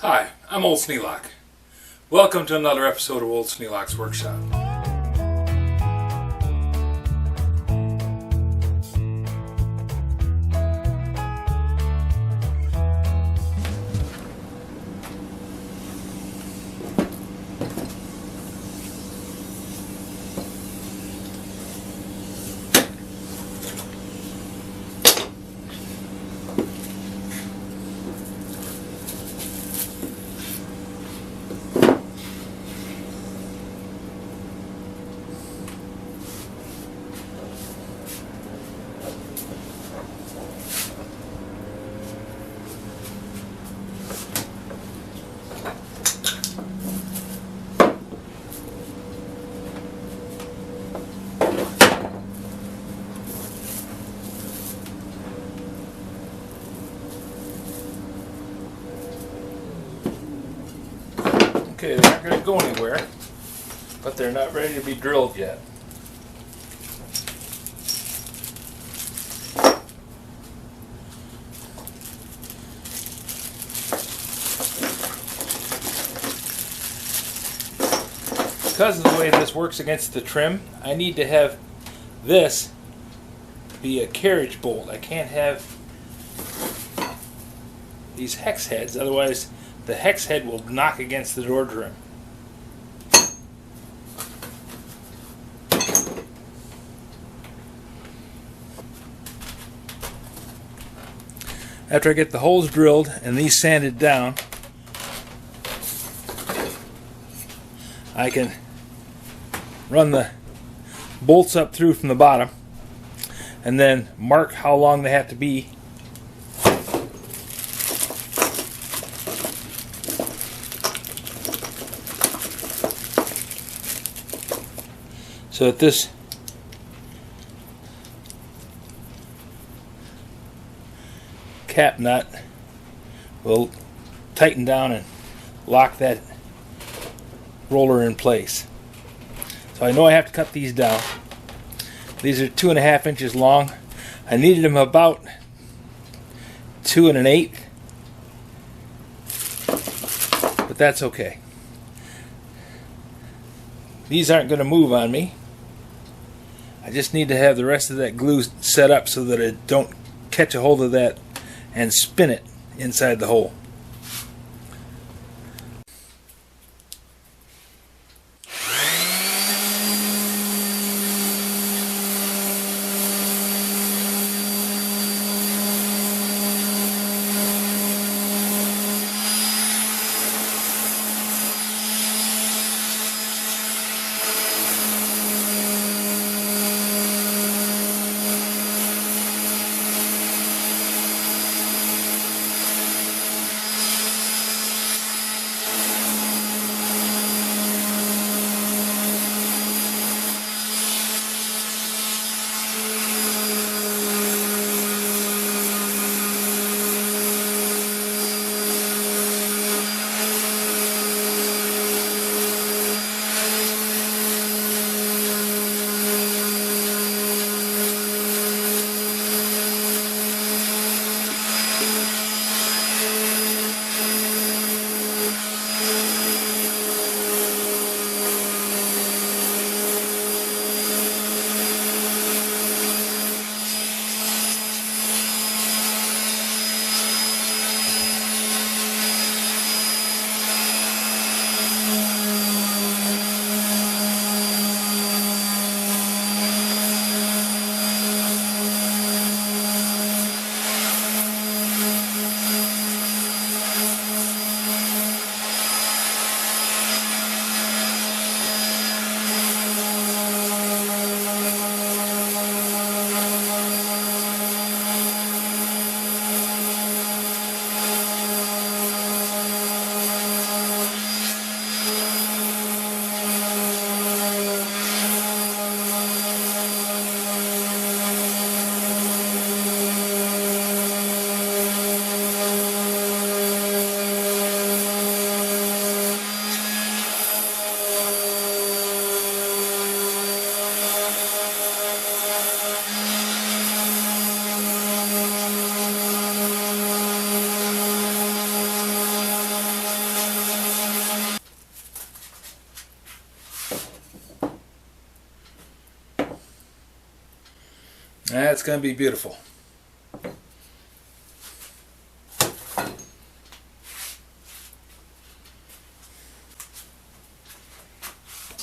Hi, I'm Old Sneelock. Welcome to another episode of Old Sneelock's Workshop. Okay, they're not going to go anywhere, but they're not ready to be drilled yet. Because of the way this works against the trim, I need to have this be a carriage bolt. I can't have these hex heads, otherwise the hex head will knock against the door trim. After I get the holes drilled and these sanded down, I can run the bolts up through from the bottom and then mark how long they have to be. So that this cap nut will tighten down and lock that roller in place. So I know I have to cut these down. These are 2.5 inches long. I needed them about 2 1/8, but that's okay. These aren't going to move on me. I just need to have the rest of that glue set up so that it don't catch a hold of that and spin it inside the hole. That's going to be beautiful.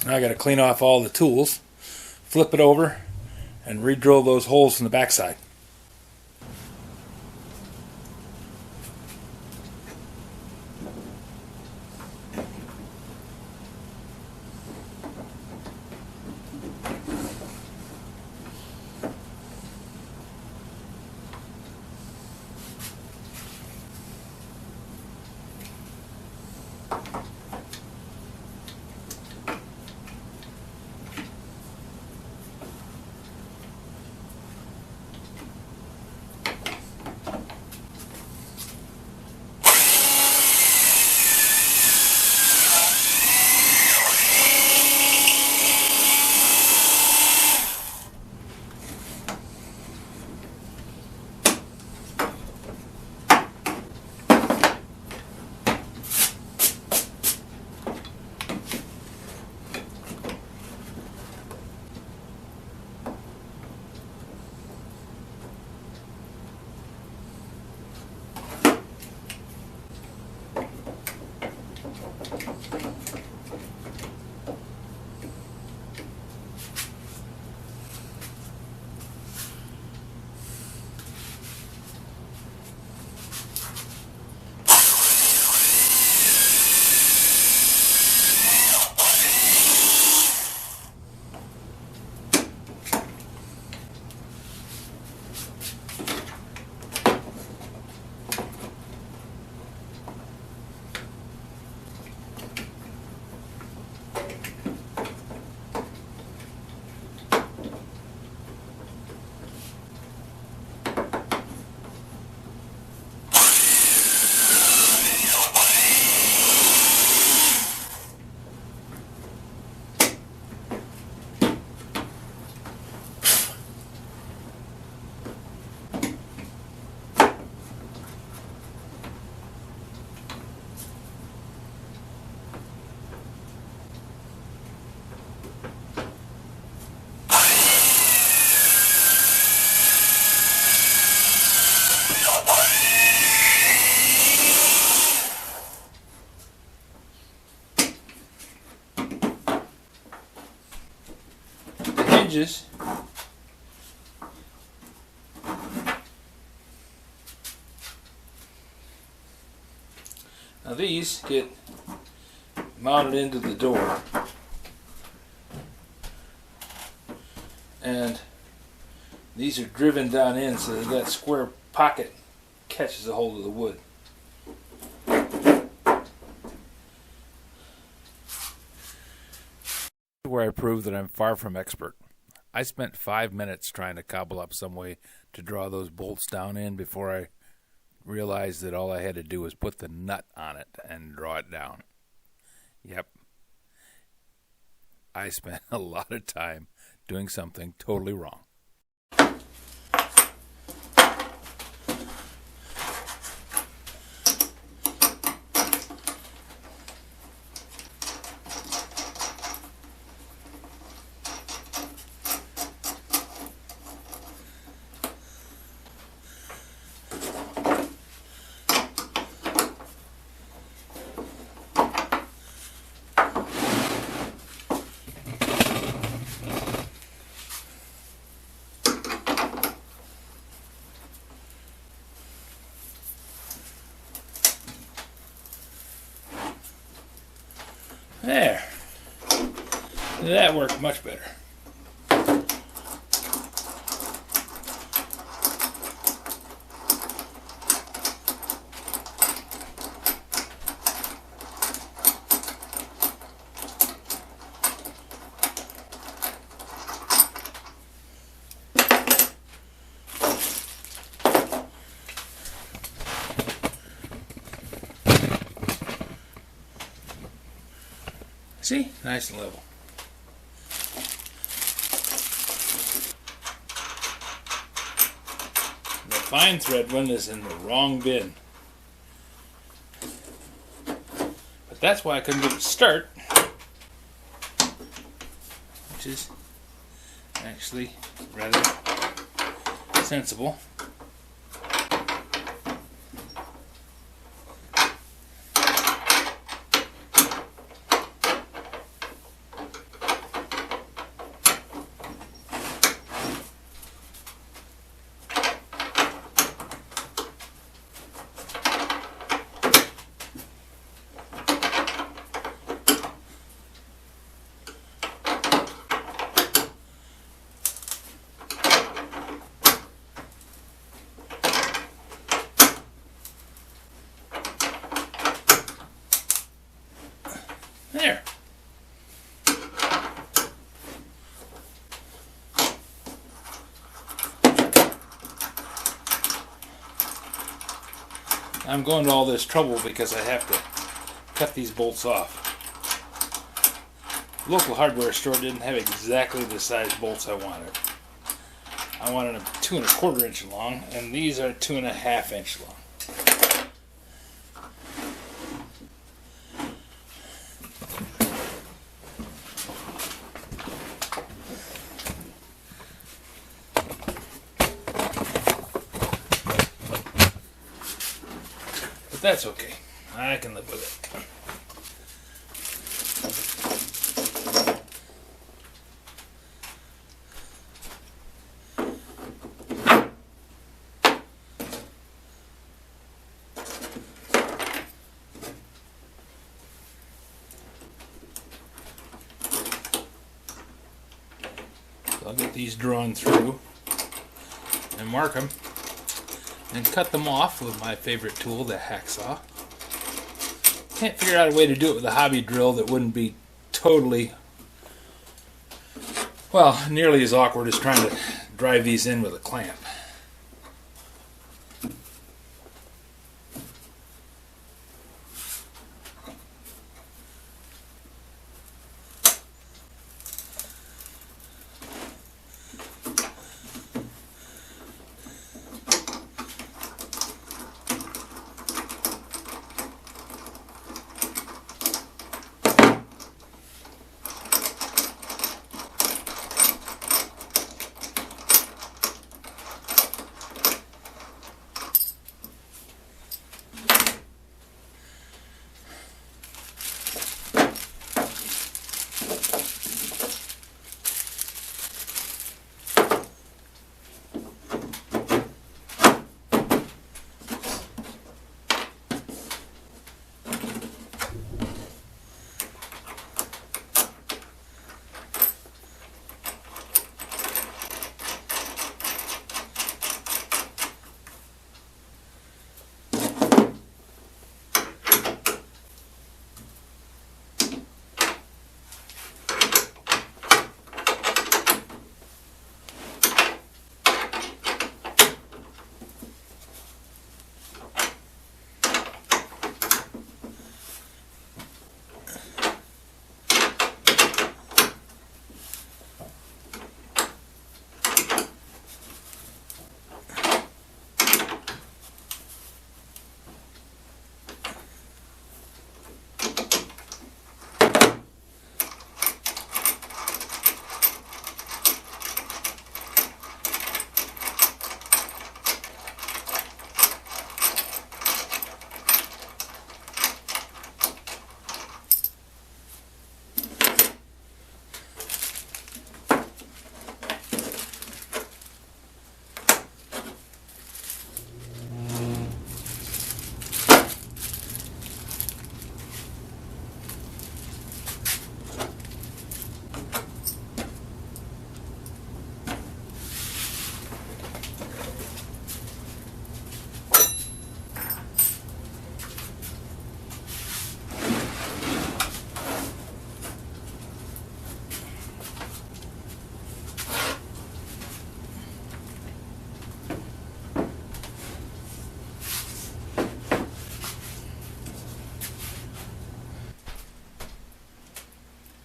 Now I got to clean off all the tools, flip it over, and re-drill those holes in the backside. Hinges. Now these get mounted into the door, and these are driven down in so that square pocket catches a hold of the wood. Where I prove that I'm far from expert. I spent 5 minutes trying to cobble up some way to draw those bolts down in before I realized that all I had to do was put the nut on it and draw it down. Yep. I spent a lot of time doing something totally wrong. There. That worked much better. See? Nice and level. The fine thread one is in the wrong bin. But that's why I couldn't get it to start. Which is actually rather sensible. There. I'm going to all this trouble because I have to cut these bolts off. The local hardware store didn't have exactly the size bolts I wanted. I wanted them 2 1/4 inch long, and these are 2 1/2 inch long. But that's okay. I can live with it. I'll get these drawn through and mark them and cut them off with my favorite tool, the hacksaw. Can't figure out a way to do it with a hobby drill that wouldn't be totally, well, nearly as awkward as trying to drive these in with a clamp.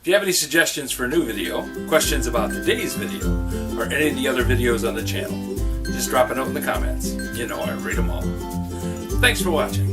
If you have any suggestions for a new video, questions about today's video, or any of the other videos on the channel, just drop a note in the comments. You know I read them all. Thanks for watching.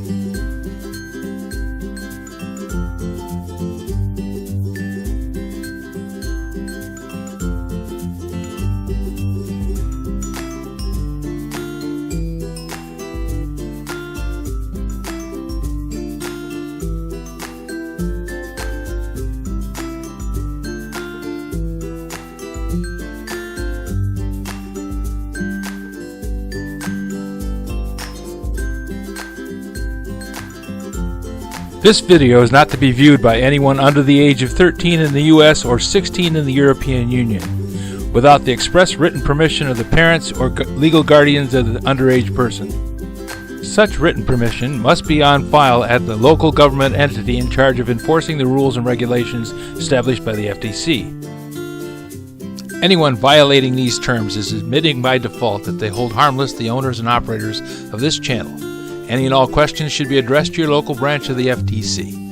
This video is not to be viewed by anyone under the age of 13 in the U.S. or 16 in the European Union, without the express written permission of the parents or legal guardians of the underage person. Such written permission must be on file at the local government entity in charge of enforcing the rules and regulations established by the FTC. Anyone violating these terms is admitting by default that they hold harmless the owners and operators of this channel. Any and all questions should be addressed to your local branch of the FTC.